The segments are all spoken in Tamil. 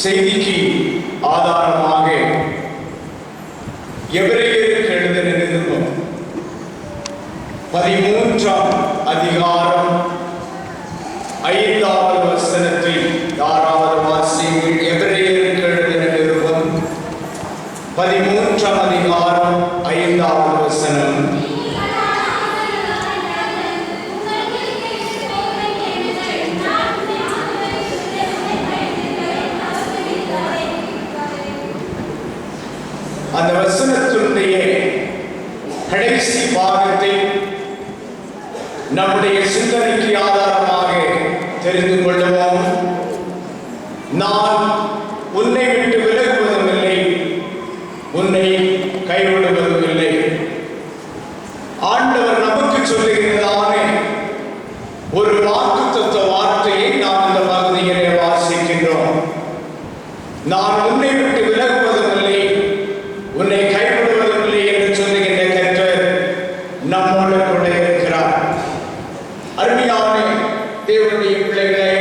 செய்திக்கு ஆதாரமாக எபிரேயருக்கு எழுதின நிருபம் 13ஆம் அதிகாரம் 5வது வசனத்தை யாராவது வாசியுங்கள். எபிரேயருக்கு எழுதின நிருபம் 13ஆம் அதிகாரம் 5வது வசனம். அந்த வசனத்தினுடைய கடைசி பாகத்தை நம்முடைய சிந்தனைக்கு ஆதாரமாக தெரிந்து கொள்வோம். நான் உன்னை விட்டு விலகுவதும் இல்லை, உன்னை கைவிடுவதும் இல்லை. ஆண்டவர் நமக்கு சொல்லுகிறதான ஒரு வாக்குத்தத்த வார்த்தையை நாம் இந்த பகுதியிலே வாசிக்கின்றோம். நான் உன்னை விட்டு விலகுவதும் இல்லை, உன்னை கைவிடுவதும் இல்லை என்று சொல்லுகின்ற கர்த்தர் நம்மோடு கூட இருக்கிறார். அருமையான தேவனுடைய பிள்ளைகளே,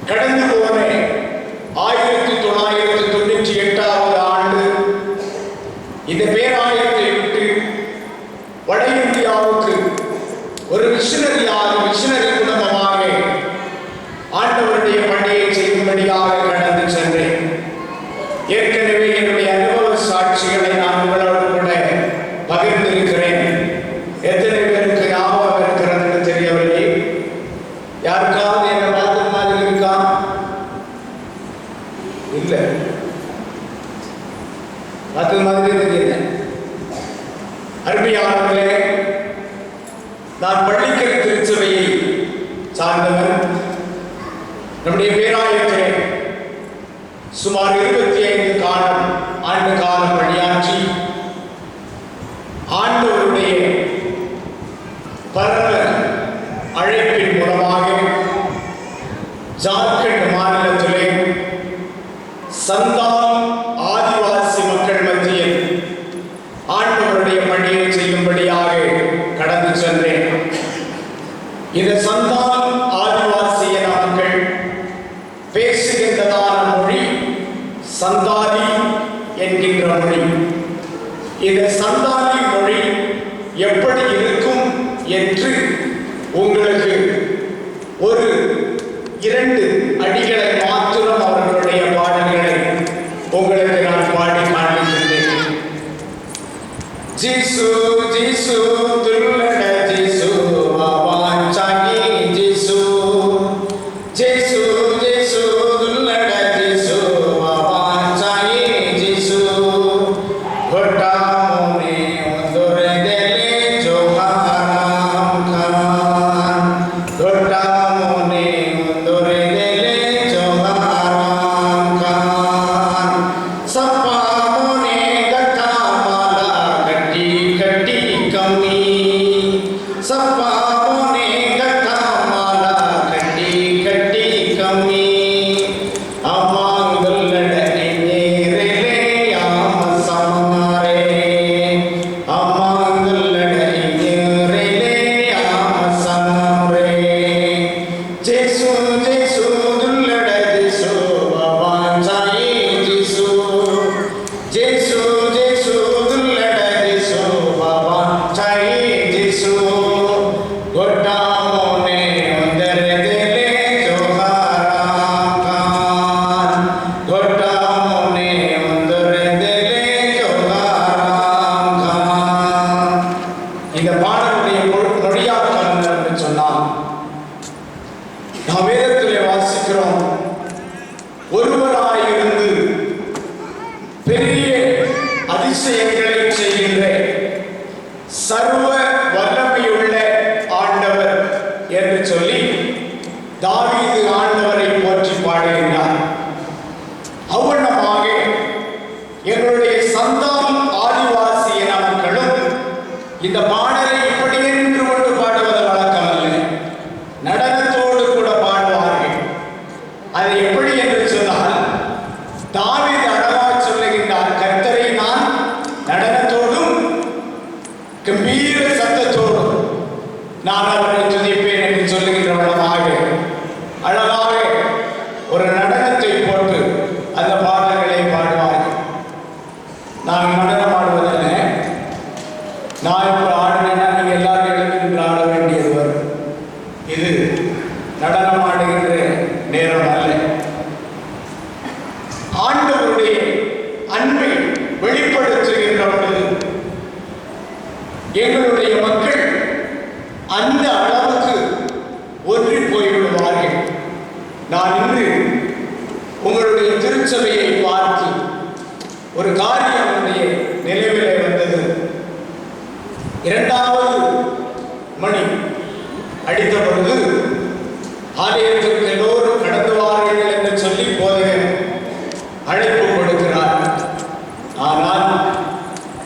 கடந்து போன 1998ஆவது ஆண்டு இந்த பேராயத்தை விட்டு வட இந்தியாவுக்கு ஒரு மிஷனரி குடும்பமாக ஆண்டவருடைய பணியை செய்யும்படியாக கடந்து சென்றேன். ஏற்கனவே என்னுடைய அனுபவ சாட்சிகளை நான் உங்களோடு கூட பகிர்ந்திருக்கிறேன். எத்தனை பேருக்கு ஞாபகம் இருக்கிறது தெரியவில்லை. யாருக்காவது என்ன பார்த்த மாதிரி இருக்கா? இல்ல, பார்த்த மாதிரி தெரியல. அருமையானவர்களே, நான் பள்ளிக்கரை திருச்சபையை சார்ந்தவன். நம்முடைய பேராயத்தை சுமார் 25 ஆண்டு காலம் பணியாற்றி ஆண்டவருடைய பரவ அழைப்பின் மூலமாக ஜார்க்கண்ட் மாநிலத்திலே சந்தால் ஆதிவாசி மக்கள் மத்தியில் ஆண்டவருடைய பணியை செய்யும்படியாக கடந்து சென்றேன். இந்த சந்தால் ஆதிவாசிய மக்கள் பேசுகின்றதான மொழி சந்தாலி என்கின்ற மொழி. இந்த சந்தாலி மொழி எப்படி இருக்கும் என்று உங்களுக்கு ஒரு 2 அடிகளை மாத்திரம் அவர்களுடைய பாடல்களை உங்களுக்கு நான் பாடி காண்பிக்கின்றேன். ஜீசு ஜீசு துல்லட ஜீசு பாபா சாங்கி ஜீசு ஜீசு ஜீசு துல்லட ஜீசு பாபா சாங்கி ஜீசு கோட்டா மோனே ஒந்தோரே தேலே ஜோஹாராம் கான் கோட்டா மோனே ஒந்தோரே தேலே ஜோஹாராம் கான் சப்பா மோனே கட்டா மாலா கட்டி கட்டி கம்மி சப்பா மோனே கட்டா மாலா கட்டி கட்டி கம்மி அம்மாங்குல்லட நேரலே ஆம சமமாரே அம்மாங்குல்லட நேரலே ஆம சமமாரே ஜேசு ஜேசு துல்லட ஜேசு பாபா சாயி ஜேசு ஜேசு ஜேசு துல்லட ஜேசு பாபா சாயி ஜேசு கோட்டா மோனே ஒந்தர தேலே ஜோஹாராம் கான் கோட்டா மோனே ஒந்தர தேலே ஜோஹாராம் கான். இந்த பாடலுடைய மொழியாக்கம் என்று சொன்னால் நாம் வேதத்திலே வாசிக்கிறோம், ஒருவராயிருந்து பெரிய அதிசயங்களை செய்கின்ற சர்வ வல்லமையுள்ள ஆண்டவர் என்று சொல்லி தாவீது ஆண்டவரை போற்றி பாடுகின்றார். அவ்வண்ணமாக எங்களுடைய சந்தால் ஆதிவாசிய மக்களும் இந்த பாடலை இப்படி என்று கொண்டு பாடுவது வழக்கமல்ல, நடனத்தோடு கூட பாடுவார்கள். அது எப்படி என்று சொன்னால், தாவீது அழகாக சொல்லுகின்றார், கர்த்தரை நான் நடனத்தோடும் கம்பீர சத்தத்தோடும் நான் அவரை துதிப்பேன் என்று சொல்லுகின்ற வண்ணமாக அழகாக ஒரு நடனத்தை போட்டு நான் இன்று உங்களுடைய திருச்சபையை பார்த்து ஒரு காரியம் என்னுடைய நினைவிலே வந்தது. 2வது மணி அடித்த பொழுது ஆலயத்திற்கு எல்லோரும் கடந்து வாருங்கள் என்று சொல்லி போதகர் அழைப்பு கொடுக்கிறார். ஆனால்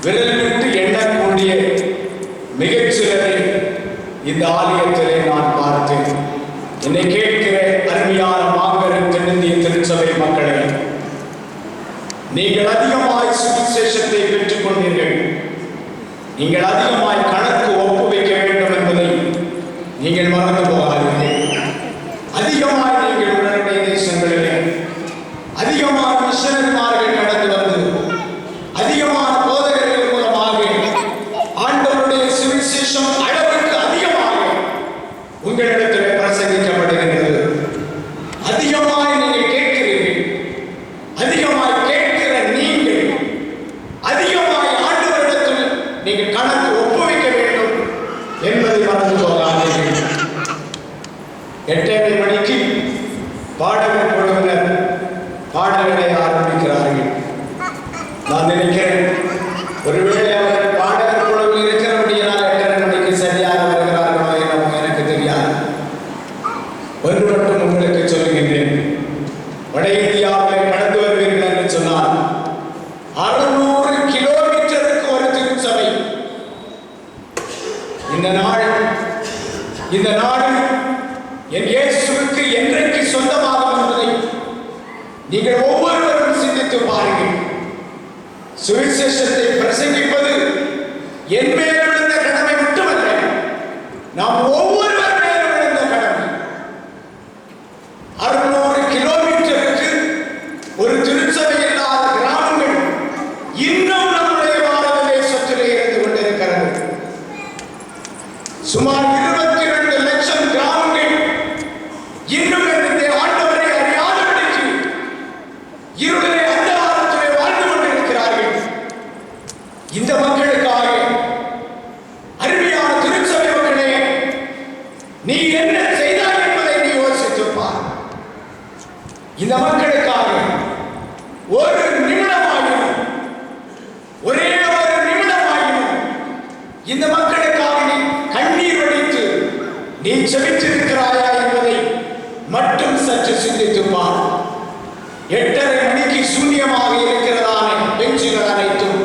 விரல் விட்டு எண்ணக்கூடிய மிகச்சிலரை இந்த ஆலயத்திலே நான் பார்த்தேன். என்னை கேட்கிற அருமையான மாங்கரு தென்னிந்திய திருச்சபை மக்களை, நீங்கள் அதிகமாய் சுவிசேஷத்தை பெற்றுக் கொண்டீர்கள். நீங்கள் அதிகமாய் கணக்கு ஒப்புவிக்க வேண்டும் என்பதை நீங்கள் மறந்து போகாதீர்கள். அதிகமாய் நீங்கள் உடனடி தேசங்களிலே அதிகமான மிஷனரிமார்கள் கடந்து வந்து அதிகமான போதகர்கள் மூலமாக ஆண்டவருடைய சுவிசேஷம் அளவுக்கு அதிகமாக உங்களிடத்தில் பிரசங்கிக்கப்படுகின்றது. அதிகமாய் நீங்கள் கேட்கிறீர்கள். அதிகமாய் கேட்கிற நீங்கள் அதிகமாய் ஆண்டவரிடத்தில் நீங்கள் கணக்கு ஒப்புவிக்க வேண்டும் என்பதை மறந்து போகாதீர்கள். 8:30 மணிக்கு பாடகர் குழுவினர் பாடல்களை ஆரம்பிக்கிறார்கள். நான் நினைக்கிறேன், ஒருவேளை அவர்கள் பாடகர் குழுவில் இருக்கிறபடியால் 8:30 மணிக்கு சரியாக வருகிறார்களோ என்னவோ எனக்கு தெரியாது. ஒன்று மட்டும் உங்களுக்கு சொல்லுகின்றேன், வட இந்தியாவில் கடந்து வருவீர்கள் என்று சொன்னால் 600 கிலோமீட்டருக்கு ஒரு திருச்சபை. இந்த நாடு என் இயேசுவுக்கு என்றைக்கு சொந்தமாகும் என்பதை நீங்கள் ஒவ்வொருவரும் சிந்தித்து பாருங்கள். சுவிசேஷத்தை பிரசங்கிப்பது என் மேல் விழுந்த கடமை மட்டுமல்ல, நாம் ஒவ்வொருவர் மேல் விழுந்த கடமை. 600 கிலோமீட்டருக்கு ஒரு திருச்சபை இல்லாத கிராமங்கள் இன்னும் நம்முடைய பாரத தேசத்திலே இருந்து கொண்டிருக்கிறது. சுமார் 22 லட்சம் கிராமங்கள் இன்னும் ஆண்டவரை அறியாதபடிக்கு இருளிலே அந்தகாரத்திலே வாழ்ந்து கொண்டிருக்கிறார்கள். இந்த மக்களுக்காக அருமையான திருச்சபை மக்களே, நீ என்ன செய்தாய் என்பதை நீ யோசித்துப் பார். இந்த மக்களுக்காக ஒரு நிமிடமாயும், ஒரே ஒரு நிமிடமாயும் இந்த மக்களுக்காக நீ கண்ணீர் வடித்து நீ செபித்திருக்கிறாயா என்பதை மட்டும் சற்று சிந்தித்துப் பார். 8:30 மணிக்கு சூன்யமாக இருக்கிறதான பெஞ்சுகள் அனைத்தும்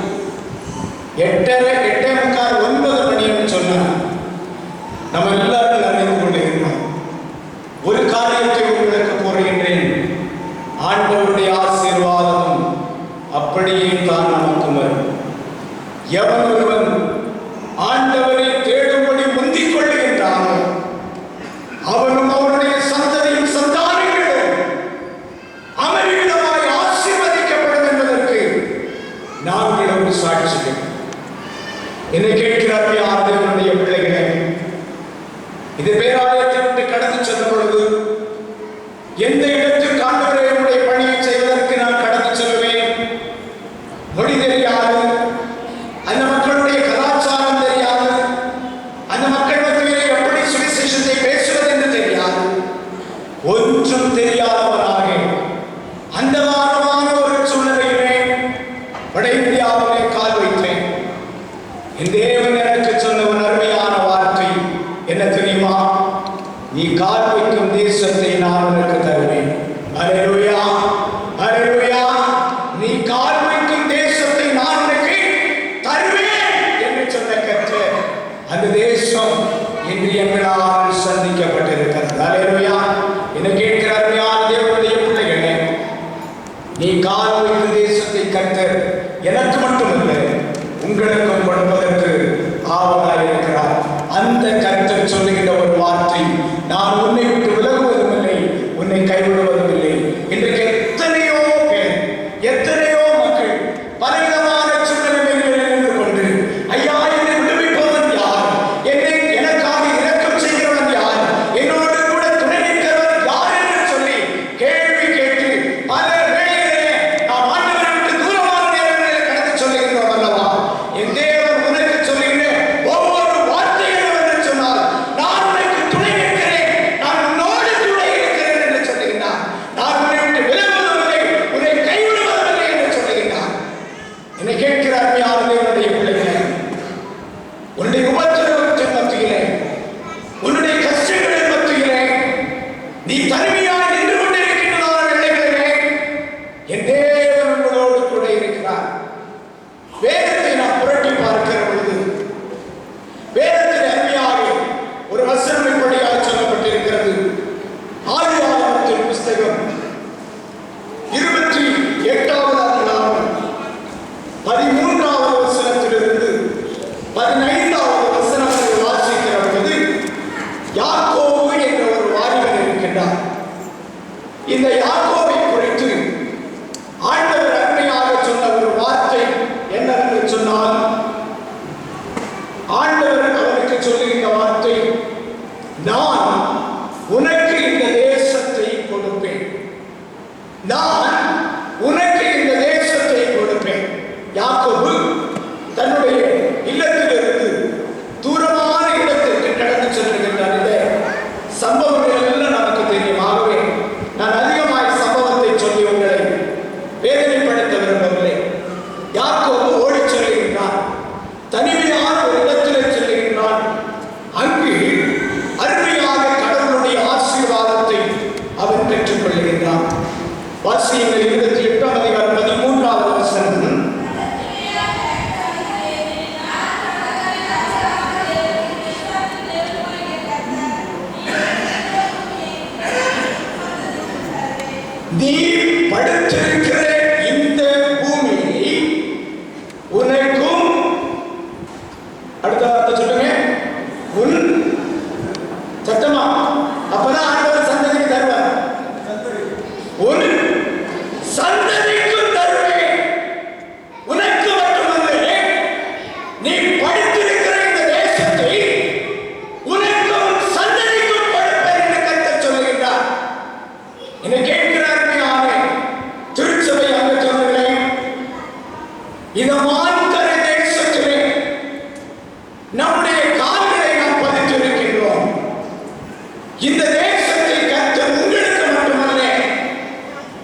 8:30, 8:45, 9 மணி என்று சொன்னார். நம்ம எல்லாரும் அறிந்து கொண்டிருக்கிறோம். ஒரு காரியத்தை உங்களுக்கு கூறுகின்றேன், ஆண்டவருடைய ஆசீர்வாதமும் அப்படியே தான் நமக்கு வரும். எவன் ஒருவன் ஆண்டவரை தேடும்படி முந்திக் கொள்ளுகின்றானோ அவனும் அவனுடைய சந்ததியும் சந்தானங்களும் அமரிடமாய் ஆசீர்வதிக்கப்படும் என்பதற்கு நாங்கள் ஒரு சாட்சிகள். என்னை கேட்கிறார்கள் ஆண்டவருடைய பிள்ளைகளே, இது பேராலயத்தை விட்டு கடந்து சென்ற பொழுது எந்த இடத்துக்கு ஆண்டவரே என்னுடைய பணியை செய்வதற்கு நான் கடந்து செல்வேன்? மொழி தெரியாது, அந்த மக்களுடைய கலாச்சாரம் தெரியாது, அந்த மக்கள் மத்தியிலே எப்படி சுவிசேஷத்தை பேசுவது என்று தெரியாது. ஒன்றும் தெரியாதவராக அந்த வாரமான ஒரு சூழ்நிலையிலே வட இந்தியாவிலே கால் வைத்தேன். என் தேவன் எனக்கு சொன்ன ஒரு அருமையான வார்த்தை என்ன தெரியுமா? நீ கால் வைக்கும் தேசத்தை நான் உனக்கு தருவேன். அல்லேலூயா, அல்லேலூயா. நீ கால் வைக்கும் தேசத்தை நான் உனக்கு தருவேன் என்று சொன்ன கர்த்தர், அந்த தேசம் இன்று எங்களால் சந்திக்கப்பட்டிருக்கிறது. அல்லேலூயா. என்ன கேட்கிற அருமையான தேவனுடைய பிள்ளைகளே, நீ கால் வைக்கும் தேசத்தை கர்த்தர் எனக்கு மட்டுமல்ல உங்களுக்கும் கொடுப்பதற்கு ஆவலாய் இருக்கிறார். அந்த கர்த்தர் சொல்லுகின்ற ஒரு வார்த்தை, நான் உன்னை விட்டு விலகுவதும் இல்லை, உன்னை கைவிடுவதும் இல்லை. இன்றைக்கு எத்தனையோ பேர், எத்தனையோ மக்கள் பலவிதமான சூழ்நிலைகளில் நின்று கொண்டு, ஐயா என்னை விடுவிப்பவன் யார், என்னை எனக்காக இரக்கம் செய்கிறவன் யார், என்னோடு கூட துணை நிற்கிறவன் யார் என்று சொல்லி கேள்வி கேட்டு பல வேளைகளிலே நாம் ஆண்டவரை விட்டு தூரமான நேரங்களில் கடந்து சொல்லுகின்றோம் அல்லவா? என் தேவன் உனக்கு சொல்லுகின்ற ஒவ்வொரு வார்த்தையும் என்று சொன்னால், நான் உனக்கு துணை நிற்கிறேன், நான் உன்னோடு துணை இருக்கிறேன் என்று சொல்லுகின்றார். இந்த யாக்கோபை குறித்து ஆண்டவர் அருமையாக சொன்ன ஒரு வார்த்தை என்னவென்று சொன்னால், ஆண்டவர் அவருக்கு சொல்லுகின்ற வார்த்தை, நான் உனக்கு இந்த தேசத்தை கொடுப்பேன், நான் உனக்கு இந்த தேசத்தை கொடுப்பேன். யாக்கோபு தன்னுடைய இல்லத்திலிருந்து தூரமான இடத்திற்கு கடந்து செல்லுகின்றார். இந்த சம்பவங்கள் எல்லாம் நமக்கு தெரியும். ஆகவே நான் அதிகமாய் சம்பவத்தை சொல்லி உங்களை வேதனைப்படுத்த விரும்பவில்லை. யாக்கோபு ஓடி செல்லுகின்றார், தனிமையான ஒரு இடத்தில் செல்லுகின்றான். அங்கு அருமையாக கடவுளுடைய ஆசீர்வாதத்தை அவன் பெற்றுக் கொள்ளுகின்றான். வாசியங்கள் 28ஆம் அதிகாரம் 13வது வசனம். நீ படுத்திருக்கிற இந்த பூமியை உனக்கும், அடுத்த சொல்லுங்க, உன் சத்தமா, அப்பதான் ஆண்டவர் சந்ததிக்கு தருவார். உன் சந்ததிக்கும் தருவேன், உனக்கு மட்டுமல்ல, நீ படுத்திருக்கிற இந்த தேசத்தை உனக்கும் சந்ததிக்கும் கொடுப்பேன் என்று கர்த்தர் சொல்லுகின்றார். என்னை கேட்கிறார் திருச்சபை அங்கத்தவர்களே, இந்த மான்கரை தேசத்திலே நம்முடைய கால்களை நாம் பதித்திருக்கின்றோம். இந்த தேசத்தை கர்த்தர் உங்களுக்கு மட்டுமல்ல,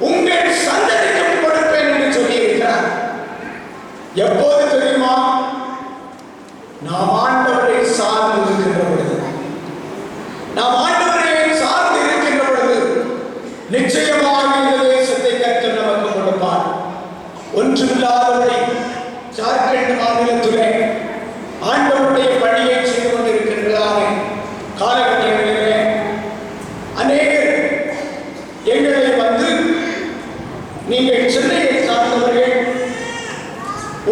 உங்கள் சந்ததிக்கும் கொடுப்பேன் என்று சொல்லியிருக்கிறார். எப்போது தெரியுமா? நாம் ஆண்டவரை சார்ந்து இருக்கின்ற பொழுது, நாம் ஆண்டவரை சார்ந்து இருக்கின்ற பொழுது நிச்சயமாக இந்த தேசத்தை கர்த்தர் நமக்கு கொடுப்பார். ஒன்றுமில்லாதவரை ஜார்க்கண்ட் மாநிலத்திலே ஆண்டவருடைய பணியை செய்து கொண்டிருக்கின்றதான காலகட்டங்களிலே அநேகர் எங்களை வந்து, நீங்கள் சென்னையை சார்ந்தவர்கள்,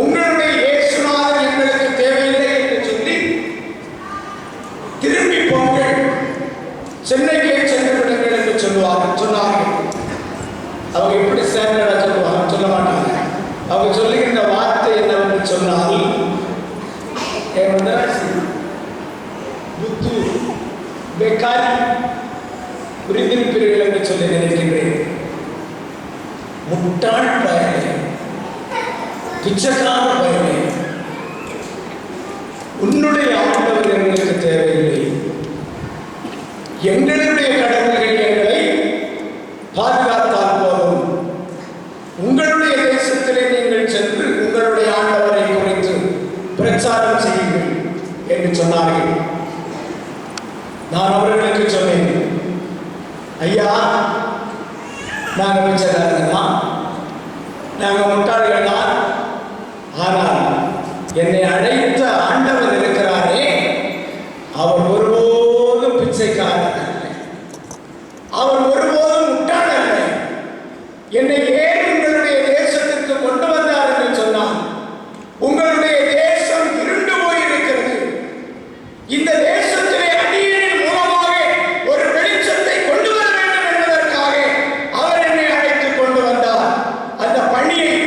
உங்களுடைய இயேசுநாதர் எங்களுக்கு தேவையில்லை என்று சொல்லி திரும்பி போங்கள், சென்னைக்கே சென்று விடுங்கள் என்று சொன்னார்கள். அவங்க எப்படி சேர்ந்தடா சொல்லுவாங்க? சொல்ல மாட்டாங்க. அவங்க சொல்லுகின்ற வார்த்தை என்னவென்று சொன்னால், புத்து பெக்காரி புரிந்திருப்பீர்கள் என்று சொல்லி நினைக்கின்றேன். முட்டாள் பயனே, பிச்சைக்கார பயனே, உன்னுடைய ஆண்டவர் எங்களுக்கு தேவையில்லை, எங்களுடைய கடவுள்கள் எங்களை பாதுகாத்தால் போதும், உங்களுடைய தேசத்திலே நீங்கள் சென்று உங்களுடைய ஆண்டவரை குறித்து பிரச்சாரம் செய்யுங்கள் என்று சொன்னார்கள். நான் அவர்களுக்கு சொன்னேன், ஐயா, நாங்கள் பிச்சைக்காரர்கள் தான், நாங்கள் முட்டாள்கள் தான், ஆனால் என்னை அழைத்த ஆண்டவர் இருக்கிறாரே, அவர் ஒருபோதும் பிச்சைக்காரர் அல்ல, அவர் ஒருபோதும் முட்டாள் அல்ல. என்னை ஏன் உங்களுடைய தேசத்திற்கு கொண்டு வந்தார் என்று சொன்னார். உங்களுடைய தேசம் இருண்டு போயிருக்கிறது. இந்த தேசத்திலே அடியேன் மூலமாக ஒரு வெளிச்சத்தை கொண்டு வர வேண்டும் என்பதற்காக அவர் என்னை அழைத்து கொண்டு வந்தார். அந்த பணியை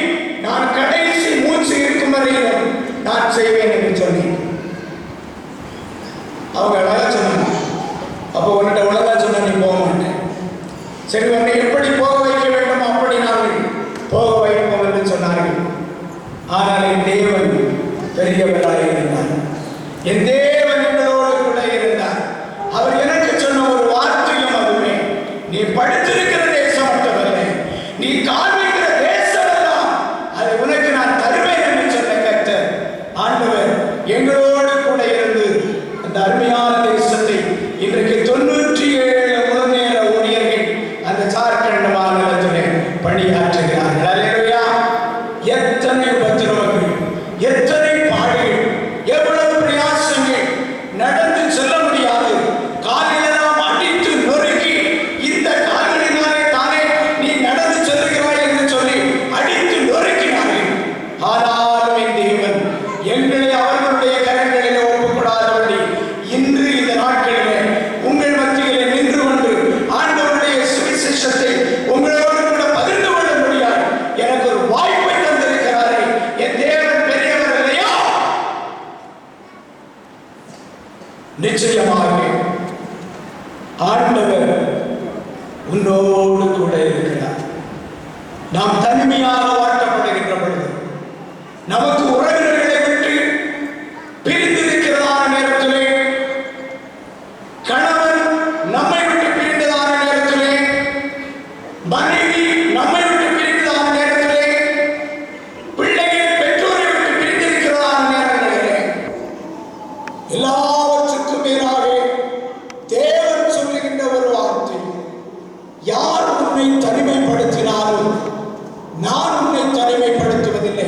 நான் கடைசி மூச்சு இருக்கும் வரையிலும் நான் செய்வேன் என்று சொன்னேன். அவங்க அழகா சொன்னாங்க. அப்போ உன்னிட்ட உலகா சொன்ன நீ போக மாட்டேன். சரி, உன்னை எப்படி போக வைக்க வேண்டும் அப்படி நாங்கள் போக வைப்போம் என்று சொன்னார்கள். ஆனால் என் தேவன் பெரியவராக இருந்தார். என் தேவன் எங்களோடு கூட இருந்தார். அவர் எனக்கு சொன்ன ஒரு வார்த்தையும் அதுவே, நீ படித்திருக்கிற தேசம் மட்டுமல்ல, நீ காண்பிக்கிற தேசம் எல்லாம் அதை உனக்கு நான் தருவேன் என்று சொன்ன கர்த்தர் ஆண்டவர் எங்களோடு கூட இருந்து அந்த அருமையான தேசத்தை இன்றைக்கு 97 முழுநேர ஊழியர்கள் அந்த ஜார்க்கண்ட் மாநிலத்திலே பணியாற்றுகிறார்கள். அல்லேலூயா! எத்தனை உபத்திரவங்கள், எத்தனை பாடுகள், எவ்வளவு பிரயாசங்கள், நடந்து செல்ல முடியாது, கால்களெல்லாம் அடித்து நொறுக்கி, இந்த கால்களினாலே தானே நீ நடந்து செல்லுகிறாய் என்று சொல்லி அடித்து நொறுக்கினார்கள். ஆனாலும் என் தேவன் எங்களை அவர்களுடைய கரங்களிலே ஒப்புக்கொடாதபடி இன்று இந்த நாட்களிலே உங்கள் மத்தியிலே நின்று கொண்டு ஆண்டவருடைய சுவிசேஷத்தை கூட இருக்கிறார். நாம் தனிமையாக வாழ்க்கப்படுகின்ற பொழுது, நமக்கு உறவினர்களை விட்டு பிரிந்திருக்கிறதான நேரத்திலே, கணவன் நம்மை விட்டு பிரிந்ததான நேரத்திலே, மனைவி நம்மை விட்டு பிரிந்ததான நேரத்திலே, பிள்ளைகள் பெற்றோரை விட்டு பிரிந்திருக்கிறதான நேரங்களிலே, எல்லாவற்றுக்கும் மேலாக தேவன் சொல்லுகின்ற ஒரு வார்த்தை, யார் உன்னை தனிமைப்படுத்தினாலும் நான் உன்னை தனிமைப்படுத்துவதில்லை,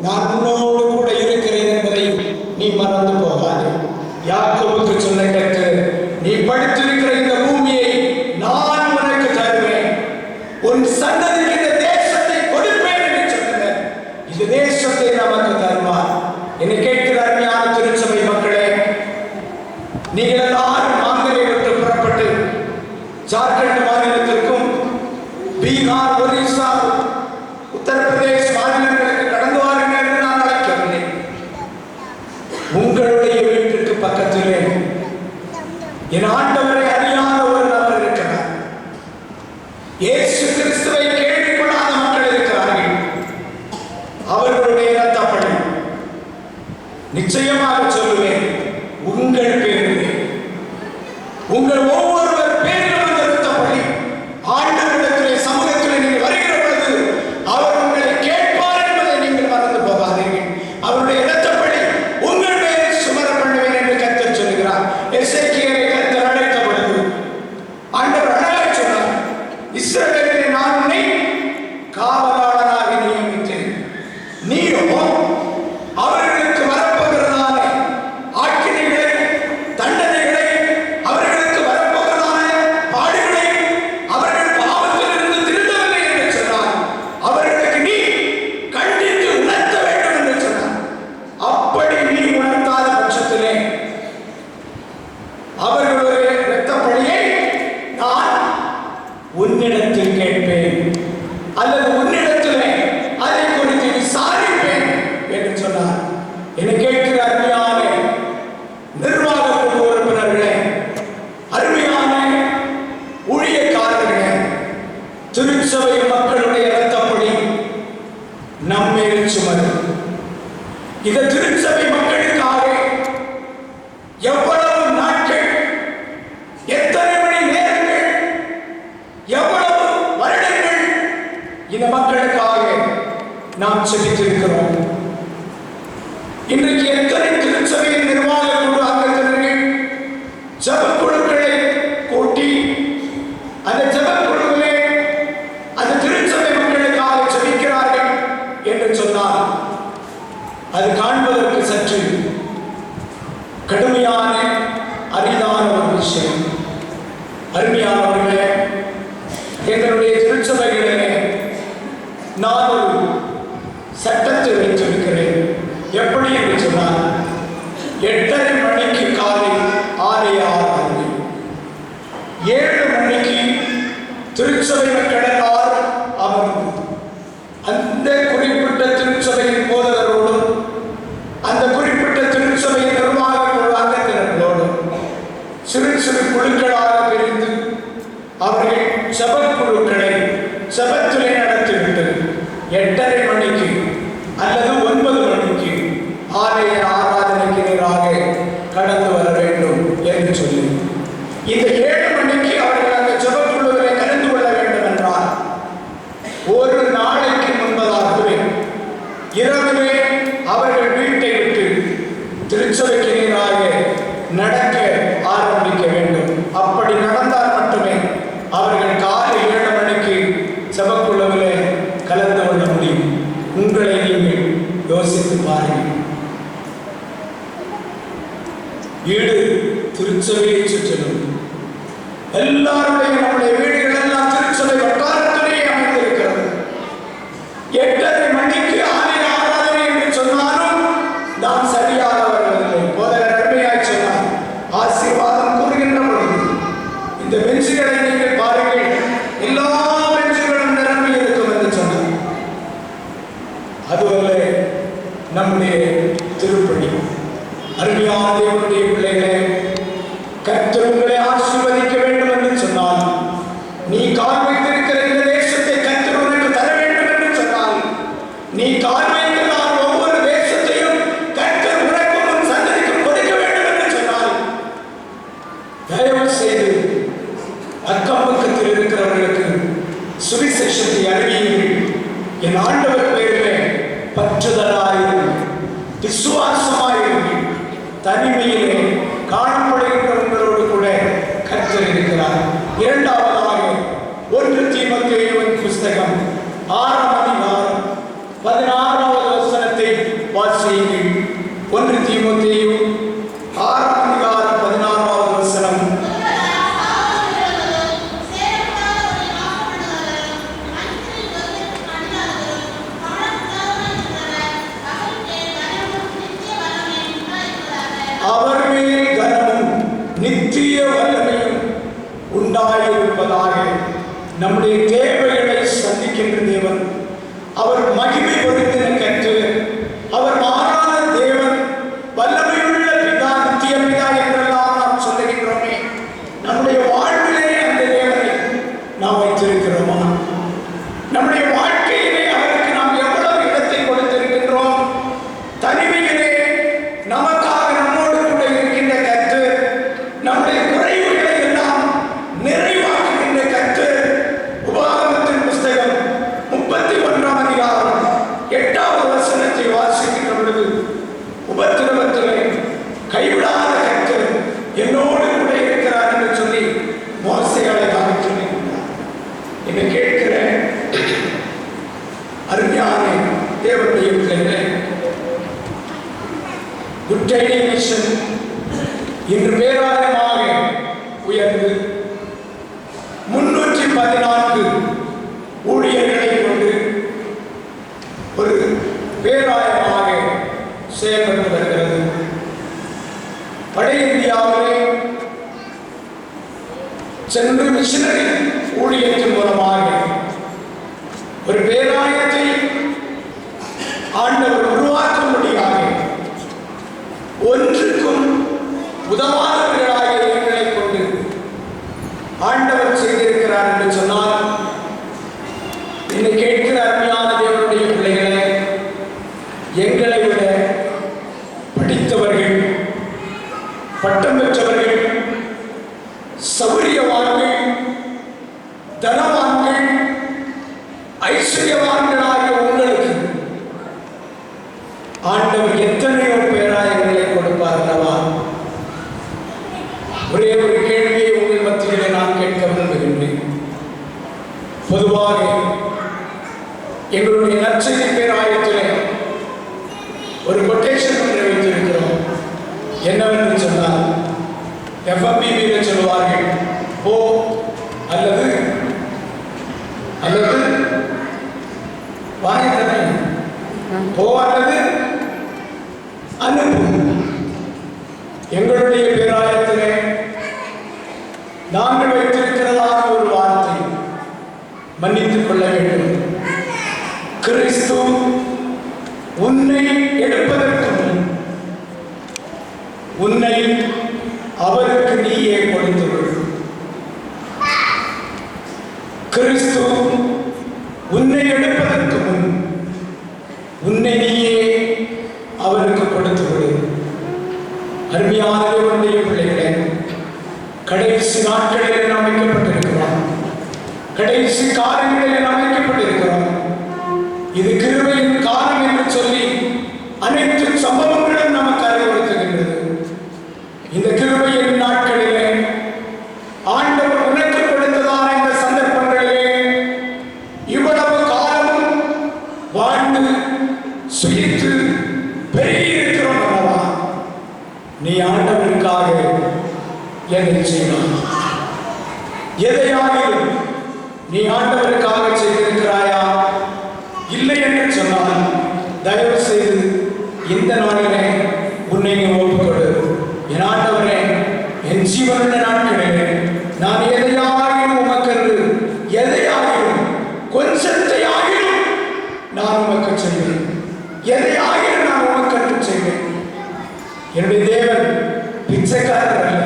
நான் உன்னோடு கூட இருக்கிறேன் என்பதை நீ மறந்து போகாதே. யாக்கோபுக்கு சொன்ன கருத்து, நீ படுத்திருக்கிற இந்த பூமியை நான் உனக்கு தருவேன், உன் சந்ததிக்கு இந்த தேசத்தை கொடுப்பேன் என்று சொன்னார். இந்த தேசத்தை நமக்கு தருவார். என்னை கேட்கிற அருமையான திருச்சபை மக்களே, நீங்கள் எல்லாரும் மாங்கலை விட்டு புறப்பட்டு ஜார்க்கண்ட் மாநிலத்திற்கும் பீகார், ஒரிசா, உத்தரப்பிரதேஷ் மாநிலங்களுக்கு கடந்து வாருங்கள் என்று நான் அழைக்கவில்லை. உங்களுடைய வீட்டுக்கு பக்கத்திலே என் ஆண்டவரை அறியாத ஒரு நபர் இருக்கிறார். இயேசு கிறிஸ்துவை கேள்விப்படாத மக்கள் இருக்கிறார்கள். அவர்களுடைய இரத்தப்படி நிச்சயமாக சொல்லுவேன், உங்கள் பேரிலே, உங்கள் ஒவ்வொருவர் பேரிலும் அந்த இரத்தப்படி ஆண்டவரிடத்திலே சமூகத்திலே நீங்கள் வருகிற பொழுது அவர் உங்களை கேட்பார் என்பதை நீங்கள் மறந்து போகாதீர்கள். அவருடைய இரத்தப்படி உங்கள் பேரில் சுமர பண்ணுவேன் என்று கர்த்தர் சொல்கிறார். எசேக்கியேலை கர்த்தர் அழைத்த பொழுது ஆண்டவர் அழகாய் சொன்னார், இஸ்ரவேலிலே நான் உன்னை காவலாளனாக நியமித்தேன், நீயோ அவர்களுக்கு வரப்போகிறதான ஆக்கினைகளை, தண்டனைகளை, அவர்களுக்கு வரப்போகிறதான பாடுகளை, அவர்கள் பாவத்திலிருந்து திருந்தவில்லை என்று சொன்னார். அவர்களுக்கு நீ கண்டித்து உணர்த்த வேண்டும் என்று சொன்னார். அப்படி நீ உணர்த்தாத பட்சத்திலே அவர்களுடைய இரத்தப்பழியை நான் உன்னிடத்தில் கேட்பேன், அல்லது உன்னிடத்திலே அதை குறித்து விசாரிப்பேன் என்று சொன்னார். என்னை கேட்கிற அருமையான நிர்வாக குழு உறுப்பினர்களே, அருமையான ஊழியக்காரர்களே, திருச்சபை மக்களுடைய இரத்தப்படி நம்மேல் சுமது. இந்த திருச்சபை மக்களுக்காக எவ்வளவு நாட்கள், எத்தனை மணி நேரங்கள், எவ்வளவு வருடங்கள் இந்த மக்களுக்காக நாம் செபித்திருக்கிறோம். இன்றைக்கு எத்தனை திருச்சபையின் நிர்வாக குழு அங்கத்தினர்கள் ஜெபக்குழுக்களை கூட்டி அந்த ஜெபக்குழுவிலே அந்த திருச்சபை மக்களுக்காக செபிக்கிறார்கள் என்று சொன்னால் அது காண்பதற்கு சற்று கடுமையான அரிதான ஒரு விஷயம். அருமையானவர்களே, எங்களுடைய திருச்சபைகளிலே நான் ஒரு சட்டத்தை வைத்திருக்கிறேன். எப்படி என்று சொன்னால், 8:30 மணிக்கு காலை 6:06, 7 மணிக்கு திருச்சபை மக்கள் எல்லாரும் அமர்ந்து அந்த குறிப்பிட்ட திருச்சபையின் போதகரோடும் அந்த குறிப்பிட்ட திருச்சபையின் நிர்வாக குழு அங்கத்தினர்களோடும் சிறு சிறு குழுக்களாக பிரிந்து அவர்கள் ஜெபக்குழுக்களை ஜெபத்திலே நடத்திவிட்டு 8:30 மணிக்கு அல்லது 9 மணிக்கு ஆலய ஆராதனைக்கு நேராக கடந்து வர வேண்டும் என்று சொல்லி, இந்த 7 மணிக்கு அவர்கள் அந்த ஜெபக்குழுவிலே கலந்து கொள்ள வேண்டும் என்றால் ஒரு நாளைக்கு முன்பதாகவே இரவிலே அவர்கள் வீட்டை விட்டு திருச்சபைக்கு நேராக நடக்க ஆரம்பிக்க வேண்டும். அப்படி நடந்தால் மட்டுமே அவர்கள் காலை 7 மணிக்கு ஜெபக்குழுவிலே கலந்து கொள்ள முடியும். உங்களை நீங்கள் யோசித்து பாருங்கள். வீடு திருச்சபையை சுற்றிலும் எல்லாருடைய நம்முடைய வீடுகள் எல்லாம் திருச்சபை வட்டாரத்திலேயே அமைந்திருக்கிறது. 8:30 மணிக்கு ஆலய ஆராதனை என்று சொன்னாலும் நாம் சரியாக வருவதில்லை. போதகர் அருமையாய் சொன்னார், ஆசீர்வாதம் கூறுகின்ற பொழுது இந்த பெஞ்சுகளை நீங்கள் பாருங்கள், எல்லா பெஞ்சுகளும் நிரம்பி இருக்கும் என்று சொன்னார். அதுவல்ல நம்முடைய திருப்பணி. அருமையான தேவனுடைய பிள்ளைகளே, கர்த்தர் உங்களை ஆசீர்வதிக்க வேண்டும் என்று சொன்னால், நீ கால் வைத்திருக்கிற இந்த சுவிசேஷத்தை அறிவியுங்கள், என் ஆண்டவர் பேரிலே பற்றுதலாயிருங்கள், விசுவாசமாயிருங்கள். தனிமையிலே காணப்படுகின்றவர்களோடு கூட கர்த்தர் இருக்கிறார். இரண்டாவதாக 1 தீமோத்தேயுவின் புஸ்தகம் 6ஆம் அதிகாரம் 16வது வசனத்தை வாசியுங்கள். 1 தீமோத்தேயு 6ஆம் அதிகாரம் 16வது வசனம். அவர் மேல் கனமும் நித்திய வல்லமையும் உண்டாயிருப்பதாக. நம்முடைய தேவைகளை சந்திக்கின்ற தேவன், அவர் மகிமை பொருந்தின கர்த்தர், அவர் மாறாத தேவன், வல்லமையுள்ள பிதா, நித்திய பிதா என்றெல்லாம் நாம் சொல்லுகின்றோமே. நம்முடைய வாழ்விலே அந்த தேவனை நாம் வைத்திருக்கிறோமா? நம்முடைய வாழ்க்கையிலே அவருக்கு நாம் எவ்வளவு இடத்தை கொடுத்திருக்கின்றோம்? தனிமையிலே நமக்காக நம்மோடு கூட இருக்கின்ற கர்த்தர், நம்முடைய குறைவுகளை எல்லாம் நிறைவாக்குகின்ற கர்த்தர். உபாகமத்தின் புஸ்தகம் 31ஆம் அதிகாரம் 8வது வசனத்தை வாசிக்கின்ற பொழுது, உபத்திரவத்திலே கைவிடாத கர்த்தர் என்னோடு கூட இருக்கிறார் என்று சொல்லி மோசேயை காமித்திருக்கிறார். என்னை கேட்கிற அருமையான தேவனுடைய பிள்ளைகளே, குட் ஃப்ரைடே மிஷன் இன்று பேராயமாக உயர்ந்து 314 ஊழியர்களை கொண்டு ஒரு பேராயமாக செயல்பட்டு வருகிறது. வட இந்தியாவிலே சென்று மிஷனரி ஊழியத்தின் மூலமாக ஒரு பேராயத்தை ஆண்டவர் உருவாக்கும்படியாக ஒன்றுக்கும் உதவாதவர்களாக எங்களை கொண்டு ஆண்டவர் செய்திருக்கிறார் என்று சொன்னால், என்னை கேட்கிற அருமையான தேவனுடைய பிள்ளைகளை, எங்களை விட படித்தவர்கள், பட்டம் பெற்றவர்கள், சௌரியவான்கள், தனவான்கள், ஐஸ்வர்யவான்களாகிய உங்களுக்கு ஆண்டவர் எத்தனையோ பேராயங்களை கொடுப்பார் அல்லவா? ஒரே ஒரு கேள்வியை உங்கள் மத்தியிலே நான் கேட்க விரும்புகின்றேன். பொதுவாக எங்களுடைய நற்செய்தி பேராயத்திலே ஒரு கொட்டேஷன் ஒன்றை வைத்திருக்கிறோம். என்னவென்று சொன்னால், FMBB சொல்வார்கள், போ அல்லது அல்லது வாங்கித்தனை, போ அல்லது அனுப்பு. எங்களுடைய பேராயத்திலே நாங்கள் வைத்திருக்கிறதான ஒரு வார்த்தை, மன்னித்துக் கொள்ள வேண்டும். கிறிஸ்து உன்னை எடுப்பதற்கு முன் உன்னை அவருக்கு நீயே கொடுத்துவிடு. கிறிஸ்து உன்னை எடுப்பதற்கு முன் உன்னை நீயே அவருக்கு கொடுத்துவிடு. அருமையான தேவனுடைய பிள்ளைகளே, கடைசி நாட்களில் நாம் அமைக்கப்பட்டிருக்கிறோம். கடைசி காலங்களில் நாம் அமைக்கப்பட்டிருக்கிறோம். இது கிருபையின் காலம் என்று சொல்லி அனைத்து சம்பவங்களும் நமக்கு அறிவுறுத்துகின்றது. இந்த கிருபையின் நாட்களிலே ஆண்டவர் உனக்கு கொடுத்ததான இந்த சந்தர்ப்பங்களிலே இவ்வளவு காலமும் வாழ்ந்து சுயித்து பெருகியிருக்கிறோம் அல்லவா? நீ ஆண்டவருக்காக எதை செய்யலாம்? எதையாகிலும் நீ ஆண்டவருக்காக செய்திருக்கிறாயா? இல்லை என்று சொன்னால் தயவு செய்து இந்த நாளிலே உன்னை ஒப்புக்கொடு. என் ஆண்டவரே, என் ஜீவனுள்ள நாட்களிலே நான் எதையாகிலும் உமக்கென்று, எதையாகிலும் கொஞ்சத்தை ஆகிலும் நான் உமக்கு செய்வேன். எதையாகிலும் நான் உமக்கென்று செய்வேன். என்னுடைய தேவன் பிச்சைக்காரர் அல்ல.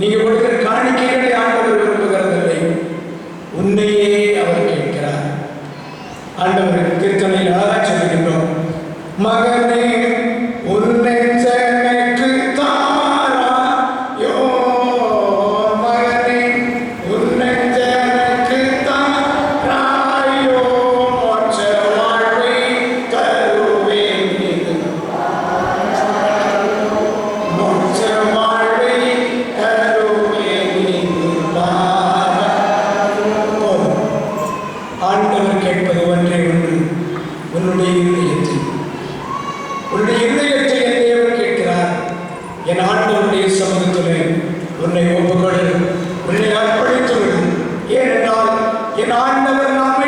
நீங்க கொடுக்கிற காணிக்கைகளை ஆண்டவர் விரும்புகிறதில்லை, உன்னையே அவர் கேட்கிறார். ஆண்டவர் கீர்த்தனையில் அழகா சொல்லுகின்றோம், மகனே உன்னை எனக்கு தாராயோ, மகனே உன்னை எனக்கு தாராயோ. என் ஆண்டவர் நான்